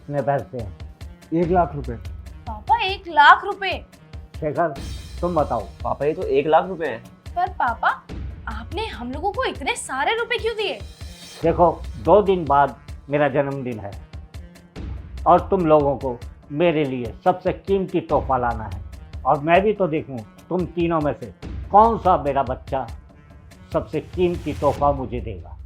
कितने पैसे हैं? 1,00,000 रुपए। पापा 1,00,000 रुपए? शेखर तुम बताओ। पापा ये तो 1,00,000 रुपए हैं। पर पापा आपने हम लोगों को इतने सारे रुपए क्यों दिए? देखो 2 दिन बाद मेरा जन्मदिन है और तुम लोगों को मेरे लिए सबसे कीमती तोहफा लाना है, और मैं भी तो देखूं तुम तीनों में से कौन सा मेरा बच्चा सबसे कीमती तोहफा मुझे देगा।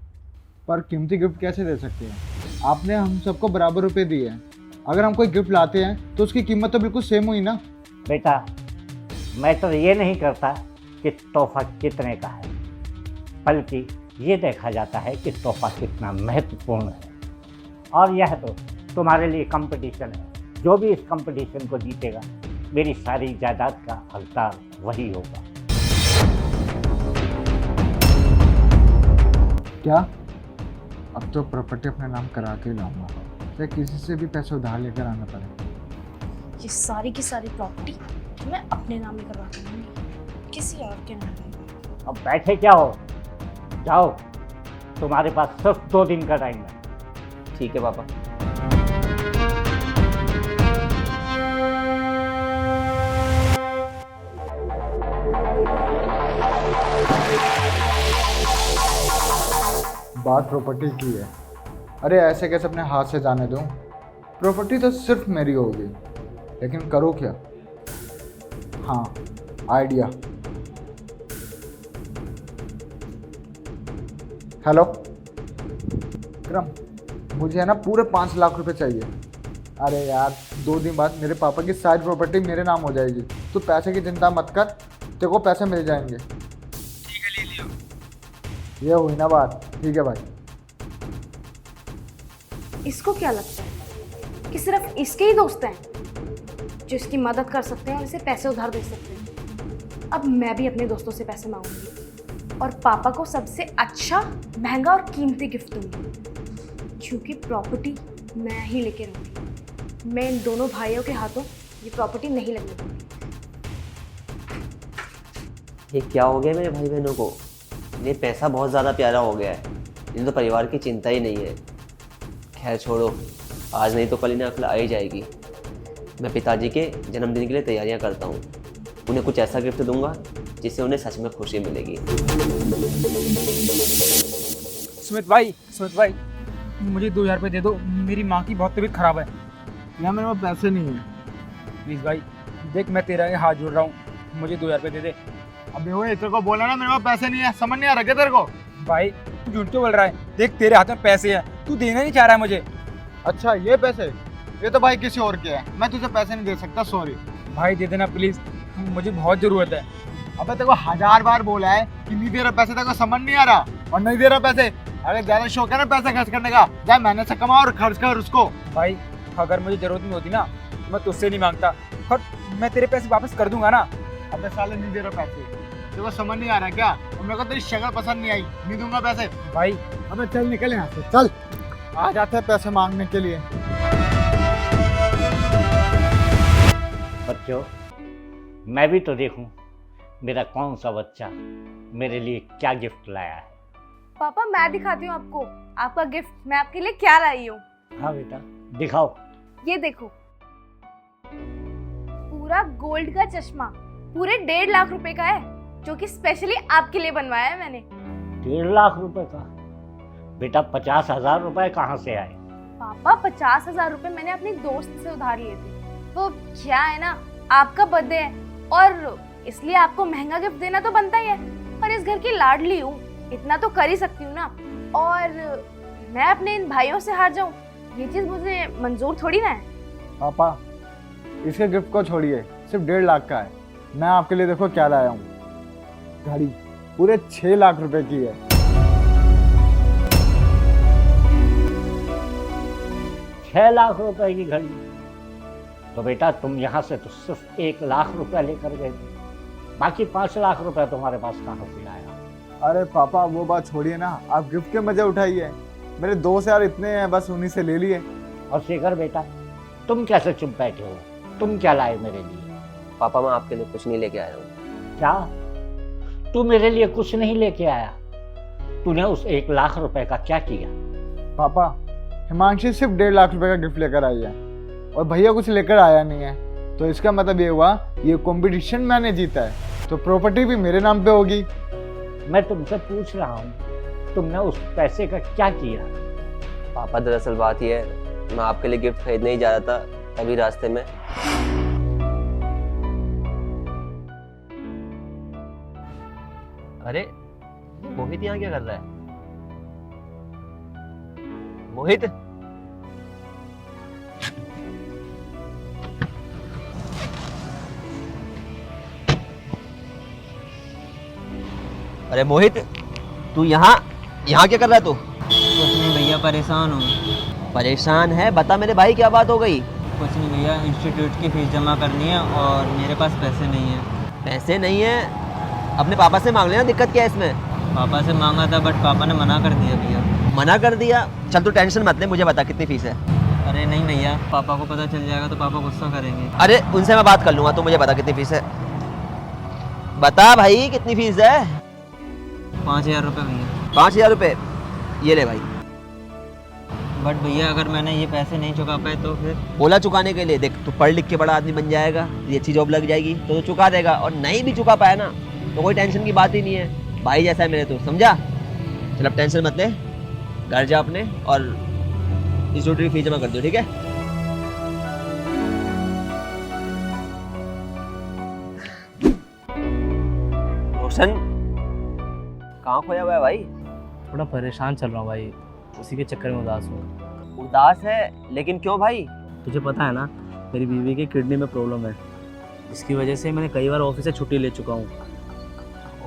पर कीमती गिफ्ट कैसे दे सकते हैं? आपने हम सबको बराबर रुपए दिए हैं। अगर हम कोई गिफ्ट लाते हैं तो उसकी कीमत तो बिल्कुल सेम हुई ना। बेटा मैटर ये नहीं करता कि तोहफा कितने का है, बल्कि ये देखा जाता है कि तोहफा कितना महत्वपूर्ण है। और यह तो तुम्हारे लिए कंपटीशन है। जो भी इस कंपटीशन को जीतेगा मेरी सारी जायदाद का हकदार वही होगा। क्या? अब तो प्रॉपर्टी अपने नाम करा के लाऊंगा, चाहे किसी से भी पैसे उधार लेकर आना पड़े। ये सारी की सारी प्रॉपर्टी मैं अपने नाम में करवा के दूंगी, किसी और के नाम में। अब बैठे क्या हो, जाओ, तुम्हारे पास सिर्फ 2 दिन का टाइम है। ठीक है पापा। बात प्रॉपर्टी की है। अरे ऐसे कैसे अपने हाथ से जाने दूं? प्रॉपर्टी तो सिर्फ मेरी होगी, लेकिन करूँ क्या? हाँ, आइडिया। हेलो विक्रम, मुझे है ना पूरे 5,00,000 रुपए चाहिए। अरे यार 2 दिन बाद मेरे पापा की सारी प्रॉपर्टी मेरे नाम हो जाएगी। तू पैसे की चिंता मत कर, तेरे को पैसे मिल जाएंगे। ठीक है, ले लियो। ये हुई ना बात। ठीक है भाई। इसको क्या लगता है कि सिर्फ इसके ही दोस्त हैं जो इसकी मदद कर सकते हैं और इसे पैसे उधार दे सकते हैं? अब मैं भी अपने दोस्तों से पैसे मांगूंगी और पापा को सबसे अच्छा, महंगा और कीमती गिफ्ट दूंगी, क्योंकि प्रॉपर्टी मैं ही लेके रहूंगी। मैं इन दोनों भाइयों के हाथों ये प्रॉपर्टी नहीं लगने दूंगी। ये क्या हो गया मेरे भाई बहनों को? ये पैसा बहुत ज़्यादा प्यारा हो गया है, इन्हें तो परिवार की चिंता ही नहीं है। खैर छोड़ो, आज नहीं तो कल इन्हें अक्ल आ ही जाएगी। मैं पिताजी के जन्मदिन के लिए तैयारियां करता हूँ। उन्हें कुछ ऐसा गिफ्ट दूंगा जिससे उन्हें सच में खुशी मिलेगी। सुमित भाई, मुझे 2,000 रुपये दे दो। मेरी माँ की बहुत तबीयत खराब है। यार मेरे पास पैसे नहीं है। प्लीज़ भाई, देख मैं तेरा ये हाथ जोड़ रहा हूँ, मुझे 2,000 रुपये दे दे। अबे वो तेरे को बोला ना मेरे पास पैसे नहीं है, समझ नहीं आ रहा क्या तेरे को? भाई तू झूठ क्यों बोल रहा है? देख तेरे हाथ में पैसे हैं, तू देना नहीं चाह रहा है मुझे। अच्छा ये पैसे? ये तो भाई किसी और के है, मैं तुझे पैसे नहीं दे सकता, सॉरी। भाई दे देना प्लीज़, मुझे बहुत ज़रूरत है। अबे तेरे को 1000 बार बोला है कि नहीं दे रहा पैसे, तेरे को समझ नहीं आ रहा और नहीं दे रहा पैसे। अगर ज्यादा शौक है ना पैसे खर्च करने का, जा मेहनत से कमा और खर्च कर उसको। भाई अगर मुझे ज़रूरत नहीं होती ना तो मैं तुझसे नहीं मांगता, और मैं तेरे पैसे वापस कर दूंगा ना। अबे साले नहीं दे रहा पैसे, तेरे को समझ नहीं आ रहा क्या? और मेरे को तेरी शक्ल पसंद नहीं आई, नहीं दूंगा पैसे। भाई अबे चल निकल यहाँ से, चल। आ जाते हैं पैसे मांगने के लिए। बच्चों मैं भी तो देखूं मेरा कौन सा बच्चा मेरे लिए क्या गिफ्ट लाया है। पापा मैं दिखाती हूँ आपको आपका गिफ्ट मैं आपके लिए क्या लाई हूँ। हाँ बेटा दिखाओ। ये देखो, पूरा गोल्ड का चश्मा, पूरे 1.5 लाख रुपए का है, जो कि स्पेशली आपके लिए बनवाया है मैंने। 1.5 लाख रुपए का? बेटा 50,000 रुपए कहाँ से आए? पापा 50,000 रुपए मैंने अपनी दोस्त से उधार लिए थे। तो क्या है ना, आपका बर्थडे है और इसलिए आपको महंगा गिफ्ट देना तो बनता ही है, पर इस घर की लाडली हूँ, इतना तो कर ही सकती हूँ ना। और मैं अपने इन भाइयों से हार जाऊँ, ये चीज मुझे मंजूर थोड़ी ना है। पापा इसके गिफ्ट को छोड़िए, सिर्फ 1.5 लाख का है। मैं आपके लिए देखो क्या लाया हूँ, घड़ी पूरे 6 लाख रुपए की है। 6 लाख रुपए की घड़ी? तो बेटा तुम यहाँ से तो सिर्फ 1 लाख रुपए लेकर गए थे, बाकी 5 लाख रुपए तुम्हारे पास कहाँ से आया? अरे पापा वो बात छोड़िए ना, आप गिफ्ट के मजे उठाइए। मेरे दोस्त यार इतने हैं, बस उन्हीं से ले लिए। और शेखर बेटा तुम कैसे चुप बैठे हो, तुम क्या लाए मेरे लिए? पापा मैं आपके लिए कुछ नहीं लेके आया हूँ। क्या तू मेरे लिए कुछ नहीं लेके आया? तूने उस 1 लाख रुपए का क्या किया? पापा हिमांशी सिर्फ 1.5 लाख रुपए का गिफ्ट लेकर आई है और भैया कुछ लेकर आया नहीं है, तो इसका मतलब ये हुआ ये कंपटीशन मैंने जीता है, तो प्रॉपर्टी भी मेरे नाम पे होगी। मैं तुमसे पूछ रहा हूँ, तुमने उस पैसे का क्या किया? पापा दरअसल बात यह है, मैं आपके लिए गिफ्ट खरीदने ही जा रहा था, तभी रास्ते में अरे मोहित यहाँ क्या कर रहा है? मोहित, अरे मोहित, तू यहाँ क्या कर रहा है तू? कुछ नहीं भैया, परेशान हूँ। परेशान है? बता मेरे भाई, क्या बात हो गई? कुछ नहीं भैया, इंस्टीट्यूट की फीस जमा करनी है और मेरे पास पैसे नहीं है। पैसे नहीं है? अपने पापा से मांग लेना, दिक्कत क्या है इसमें? पापा से मांगा था बट पापा ने मना कर दिया भैया। मना कर दिया? चल तू टेंशन मत ले, मुझे बता कितनी फीस है। अरे नहीं भैया, पापा को पता चल जाएगा तो पापा गुस्सा करेंगे। अरे उनसे मैं बात कर लूँगा, तू मुझे बता कितनी फीस है। बता भाई कितनी फीस है? 5,000 रुपये भैया। 5,000 रुपये? ये ले भाई। बट भैया अगर मैंने ये पैसे नहीं चुका पाए तो फिर? बोला चुकाने के लिए, देख तू पढ़ लिख के बड़ा आदमी बन जाएगा, ये अच्छी जॉब लग जाएगी तो चुका देगा, और नहीं भी चुका पाया ना तो कोई टेंशन की बात ही नहीं है, भाई जैसा है मेरे, तो समझा? चल अब टेंशन मत ले, घर जा अपने और इंस्टीट्यूट की फीस जमा कर दो, ठीक है? रोशन कहाँ खोया हुआ है भाई? थोड़ा परेशान चल रहा हूँ भाई, उसी के चक्कर में उदास हूँ। उदास है? लेकिन क्यों भाई? तुझे पता है ना, मेरी बीवी की किडनी में प्रॉब्लम है, इसकी वजह से मैंने कई बार ऑफिस से छुट्टी ले चुका हूँ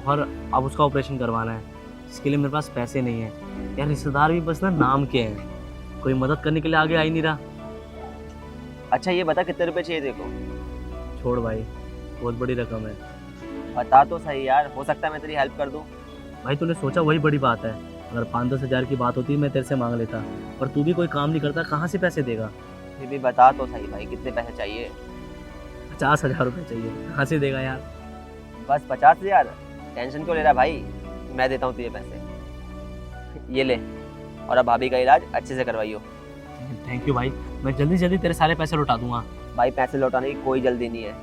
और अब उसका ऑपरेशन करवाना है, इसके लिए मेरे पास पैसे नहीं है यार। रिश्तेदार भी बस ना नाम के हैं, कोई मदद करने के लिए आगे आ ही नहीं रहा। अच्छा ये बता कितने रुपए चाहिए देखो? छोड़ भाई, बहुत बड़ी रकम है। बता तो सही यार, हो सकता है मैं तेरी हेल्प कर दूँ। भाई तूने सोचा वही बड़ी बात है, अगर 5-10 हज़ार की बात होती मैं तेरे से मांग लेता, पर तू भी कोई काम नहीं करता, कहाँ से पैसे देगा? फिर भी बता तो सही भाई, कितने पैसे चाहिए? 50,000 रुपये चाहिए, कहाँ से देगा यार? बस 50,000? टेंशन क्यों ले रहा भाई, मैं देता हूँ तुझे पैसे, ये ले, और अब भाभी का इलाज अच्छे से करवाइयो। थैंक यू भाई, मैं जल्दी जल्दी तेरे सारे पैसे लौटा दूंगा। भाई पैसे लौटाने की कोई जल्दी नहीं है,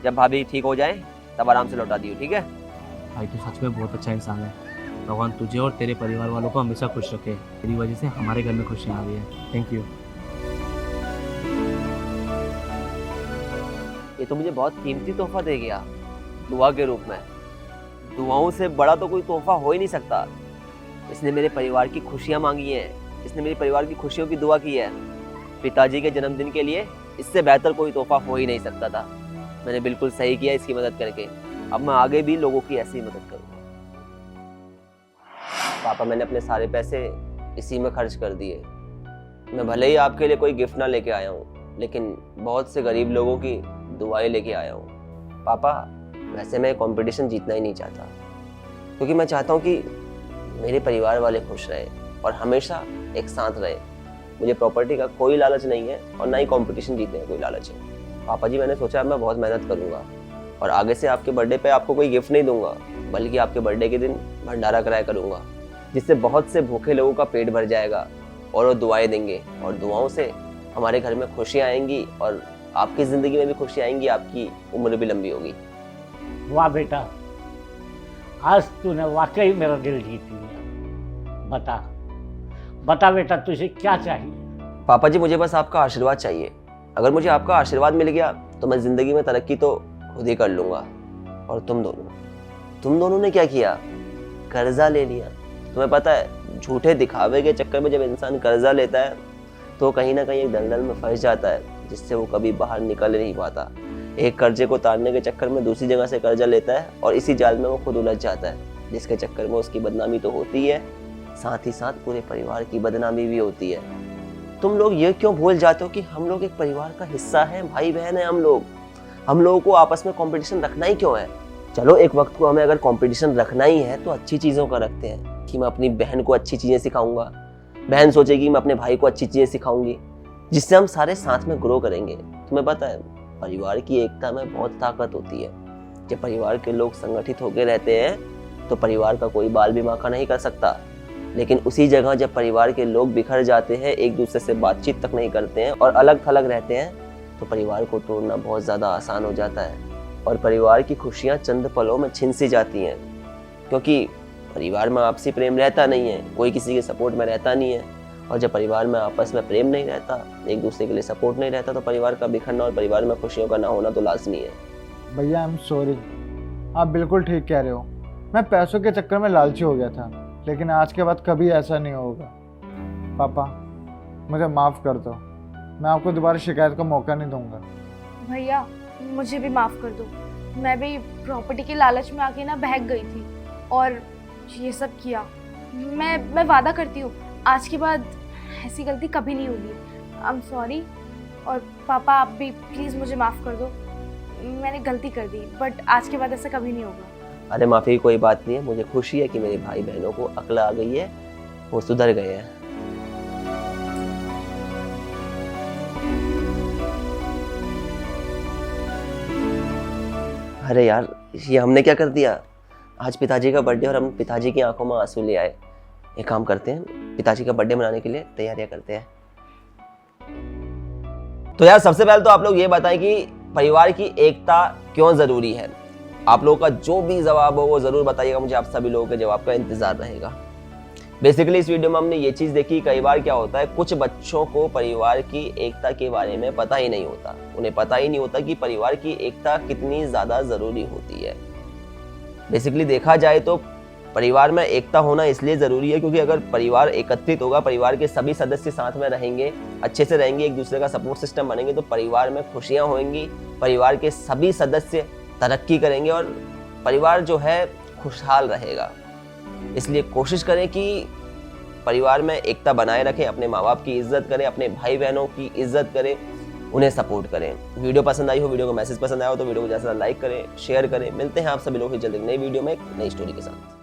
जब भाभी ठीक हो जाए तब आराम से लौटा दियो, ठीक है? भाई तू सच में बहुत अच्छा इंसान है, भगवान तुझे और तेरे परिवार वालों को हमेशा खुश रखे, तेरी वजह से हमारे घर में खुशियाँ आ रही है। Thank you. ये तो मुझे बहुत कीमती तोहफा दे गया, दुआ के रूप में। दुआओं से बड़ा तो कोई तोहफा हो ही नहीं सकता। इसने मेरे परिवार की खुशियाँ मांगी हैं, इसने मेरे परिवार की खुशियों की दुआ की है। पिताजी के जन्मदिन के लिए इससे बेहतर कोई तोहफा हो ही नहीं सकता था। मैंने बिल्कुल सही किया इसकी मदद करके, अब मैं आगे भी लोगों की ऐसी ही मदद करूँगा। पापा मैंने अपने सारे पैसे इसी में खर्च कर दिए। मैं भले ही आपके लिए कोई गिफ्ट ना लेके आया हूँ, लेकिन बहुत से गरीब लोगों की दुआएं लेके आया हूँ। पापा वैसे मैं कंपटीशन जीतना ही नहीं चाहता, क्योंकि मैं चाहता हूँ कि मेरे परिवार वाले खुश रहे और हमेशा एक साथ रहे। मुझे प्रॉपर्टी का कोई लालच नहीं है और ना ही कंपटीशन जीतने का कोई लालच है। पापा जी मैंने सोचा मैं बहुत मेहनत करूँगा और आगे से आपके बर्थडे पे आपको कोई गिफ्ट नहीं दूंगा, बल्कि आपके बर्थडे के दिन भंडारा कराया करूँगा, जिससे बहुत से भूखे लोगों का पेट भर जाएगा और वो दुआएं देंगे, और दुआओं से हमारे घर में खुशियाँ आएंगी और आपकी ज़िंदगी में भी खुशियाँ आएंगी, आपकी उम्र भी लंबी होगी। वाह बेटा, आज तूने वाकई मेरा दिल जीत लिया। बता बता बेटा, तुझे क्या चाहिए? पापा जी मुझे बस आपका आशीर्वाद चाहिए। अगर मुझे आपका आशीर्वाद मिल गया तो मैं ज़िंदगी में तरक्की तो खुद ही कर लूँगा। और तुम दोनों ने क्या किया? कर्जा ले लिया। तुम्हें पता है झूठे दिखावे के चक्कर में जब इंसान कर्जा लेता है तो कहीं ना कहीं एक दलदल में फंस जाता है, जिससे वो कभी बाहर निकल नहीं पाता। एक कर्जे को उतारने के चक्कर में दूसरी जगह से कर्जा लेता है और इसी जाल में वो खुद उलझ जाता है, जिसके चक्कर में उसकी बदनामी तो होती है, साथ ही साथ पूरे परिवार की बदनामी भी होती है। तुम लोग ये क्यों भूल जाते हो कि हम लोग एक परिवार का हिस्सा हैं, भाई बहन हैं हम लोगों को आपस में कंपटीशन रखना ही क्यों है? चलो एक वक्त को हमें अगर कंपटीशन रखना ही है तो अच्छी चीज़ों का रखते हैं, कि मैं अपनी बहन को अच्छी चीज़ें सिखाऊंगा, बहन सोचेगी मैं अपने भाई को अच्छी चीज़ें सिखाऊंगी, जिससे हम सारे साथ में ग्रो करेंगे। तुम्हें पता है परिवार की एकता में बहुत ताकत होती है। जब परिवार के लोग संगठित होकर रहते हैं तो परिवार का कोई बाल भी बांका नहीं कर सकता। लेकिन उसी जगह जब परिवार के लोग बिखर जाते हैं, एक दूसरे से बातचीत तक नहीं करते हैं और अलग थलग रहते हैं, तो परिवार को तोड़ना बहुत ज़्यादा आसान हो जाता है और परिवार की खुशियाँ चंद पलों में छिन सी जाती हैं। क्योंकि परिवार में आपसी प्रेम रहता नहीं है, कोई किसी के सपोर्ट में रहता नहीं है, और जब परिवार में आपस में प्रेम नहीं रहता, एक दूसरे के लिए सपोर्ट नहीं रहता, तो परिवार का बिखरना और परिवार में खुशियों का ना होना तो लाजमी है। भैया आई एम सॉरी, आप बिल्कुल ठीक कह रहे हो। मैं पैसों के चक्कर में लालची हो गया था, लेकिन आज के बाद कभी ऐसा नहीं होगा। पापा मुझे माफ़ कर दो, मैं आपको दोबारा शिकायत का मौका नहीं दूंगा। भैया मुझे भी माफ़ कर दो, मैं भी प्रॉपर्टी के लालच में आके ना बहक गई थी और ये सब किया। मैं वादा करती हूँ आज के बाद ऐसी गलती कभी नहीं होगी। I am sorry. और पापा आप भी प्लीज़ मुझे माफ़ कर दो, मैंने गलती कर दी, बट आज के बाद ऐसा कभी नहीं होगा। अरे माफ़ी की कोई बात नहीं है, मुझे खुशी है कि मेरे भाई बहनों को अक्ल आ गई है, वो सुधर गए हैं। अरे यार, ये हमने क्या कर दिया। आज पिताजी का बर्थडे और हम पिताजी की आंखों में आंसू ले आए। एक काम करते हैं, पिताजी का बर्थडे मनाने के लिए तैयारियां करते हैं। तो यार सबसे पहले तो आप लोग ये बताएं कि परिवार की एकता क्यों जरूरी है। आप लोगों का जो भी जवाब हो वो जरूर बताइएगा, मुझे आप सभी लोगों के जवाब का इंतजार रहेगा। बेसिकली इस वीडियो में हमने ये चीज देखी, कई बार क्या होता है, कुछ बच्चों को परिवार की एकता के बारे में पता ही नहीं होता। उन्हें पता ही नहीं होता कि परिवार की एकता कितनी ज्यादा जरूरी होती है। बेसिकली देखा जाए तो परिवार में एकता होना इसलिए ज़रूरी है क्योंकि अगर परिवार एकत्रित होगा, परिवार के सभी सदस्य साथ में रहेंगे, अच्छे से रहेंगे, एक दूसरे का सपोर्ट सिस्टम बनेंगे, तो परिवार में खुशियां होंगी, परिवार के सभी सदस्य तरक्की करेंगे और परिवार जो है खुशहाल रहेगा। इसलिए कोशिश करें कि परिवार में एकता बनाए रखें, अपने माँ बाप की इज्जत करें, अपने भाई बहनों की इज्जत करें, उन्हें सपोर्ट करें। वीडियो पसंद आई हो, वीडियो को मैसेज पसंद आया हो तो वीडियो को ज़्यादा लाइक करें, शेयर करें। मिलते हैं आप सभी लोग जल्द एक नई वीडियो में एक नई स्टोरी के साथ।